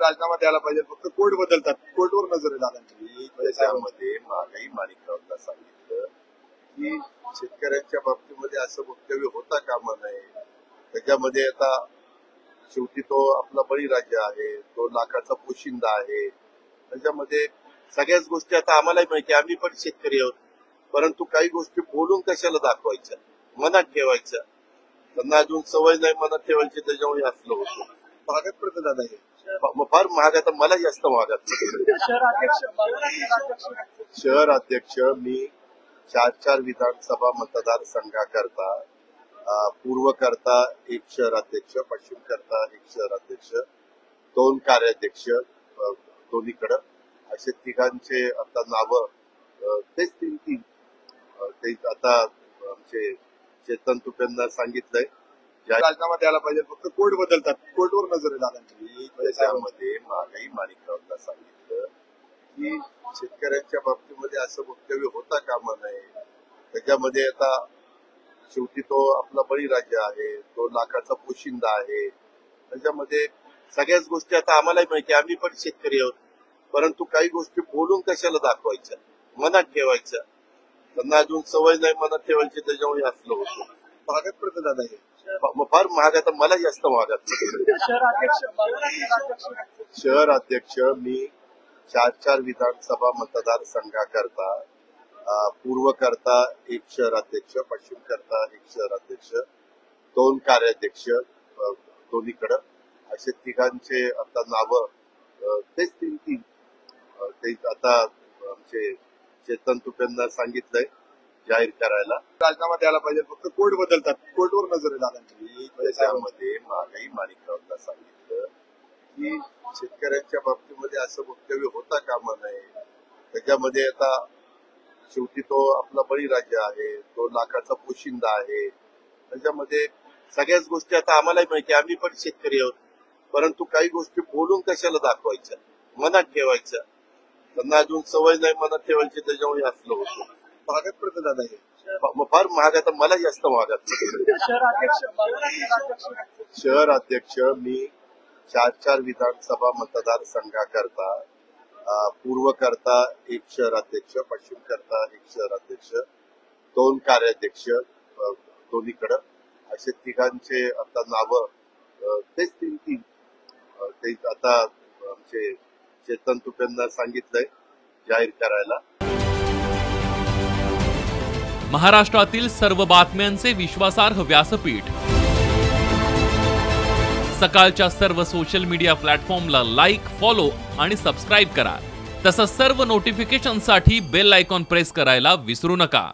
राजीनामा द्यायला पाहिजे, फक्त कोर्ट बदलतात, कोर्टवर नजर आहे दादांची. त्याच्यामध्ये महागाई माणिकरावांना सांगितलं की शेतकऱ्यांच्या बाबतीमध्ये असं वक्तव्य होता कामा नये. त्याच्यामध्ये आता शेवटी तो आपला बळीराजा आहे, तो लाखाचा पोशिंदा आहे. त्याच्यामध्ये सगळ्याच गोष्टी आता आम्हालाही माहिती, आम्ही पण शेतकरी आहोत, परंतु काही गोष्टी बोलून कशाला दाखवायच्या, मनात ठेवायच्या. त्यांना अजून सवय नाही मनात ठेवायची, त्याच्यामुळे असलं होतं. भागात पडतं दादा हे फार महाग, आता मला जास्त महागात. शहर अध्यक्ष मी 4 विधानसभा मतदारसंघाकरता, पूर्व करता 1 शहर अध्यक्ष, पश्चिम करता 1 शहर अध्यक्ष, 2 कार्याध्यक्ष दोन्हीकडं, असे तिघांचे आता नावं तेच 3 ते आता आमचे चेतन तुपेंना सांगितलंय राजीनामा द्यायला पाहिजे, फक्त कोर्ट बदलतात, कोर्टवर नजर आहे दादांची. त्याच्यामध्ये महागाई माणिकरावांना सांगितलं की शेतकऱ्यांच्या बाबतीमध्ये असं वक्तव्य होता कामा नये. त्याच्यामध्ये आता शेवटी तो आपला बळीराजा आहे, तो लाखाचा पोशिंदा आहे. त्याच्यामध्ये सगळ्याच गोष्टी आता आम्हालाही माहिती, आम्ही पण शेतकरी आहोत, परंतु काही गोष्टी बोलून कशाला दाखवायच्या, मनात ठेवायच्या. त्यांना अजून सवय नाही मनात ठेवायची, त्याच्यामुळे असलं होतं. भागात पडतं दादा हे फार महाग, आता मला जास्त महागात. शहर अध्यक्ष मी 4 विधानसभा मतदारसंघाकरता, पूर्व करता 1 शहर अध्यक्ष, पश्चिम करता 1 शहर अध्यक्ष, 2 कार्याध्यक्ष दोन्हीकडं, असे तिघांचे आता नावं तेच 3 ते आता आमचे चेतन तुपेंना सांगितलंय जाहीर करायला. राजीनामा द्यायला पाहिजे, फक्त कोर्ट बदलतात, कोर्टवर नजर आहे दादांची. त्याच्यामध्ये महागाई माणिकरावांना सांगितलं की शेतकऱ्यांच्या बाबतीमध्ये असं वक्तव्य होता कामा नये. त्याच्यामध्ये आता शेवटी तो आपला बळीराजा आहे, तो लाखाचा पोशिंदा आहे. त्याच्यामध्ये सगळ्याच गोष्टी आता आम्हालाही माहिती, आम्ही पण शेतकरी आहोत, परंतु काही गोष्टी बोलून कशाला दाखवायच्या, मनात ठेवायच्या. त्यांना अजून सवय नाही मनात ठेवायची, त्याच्यामुळे असलं होतं. भागात पडतं दादा हे फार महाग, आता मला जास्त महागात. शहर अध्यक्ष मी 4 विधानसभा मतदारसंघाकरता, पूर्व करता 1 शहर अध्यक्ष, पश्चिम करता 1 शहर अध्यक्ष, 2 कार्याध्यक्ष दोन्हीकडं, असे तिघांचे आता नावं तेच 3 ते आता आमचे चेतन तुपेंना सांगितलंय जाहीर करायला. महाराष्ट्रातील सर्व बातम्यांचे विश्वासार्ह व्यासपीठ. सकाळच्या सर्व सोशल मीडिया प्लॅटफॉर्मला लाईक, फॉलो आणि सबस्क्राईब करा. तसंच सर्व नोटिफिकेशनसाठी बेल आयकॉन प्रेस करायला विसरू नका.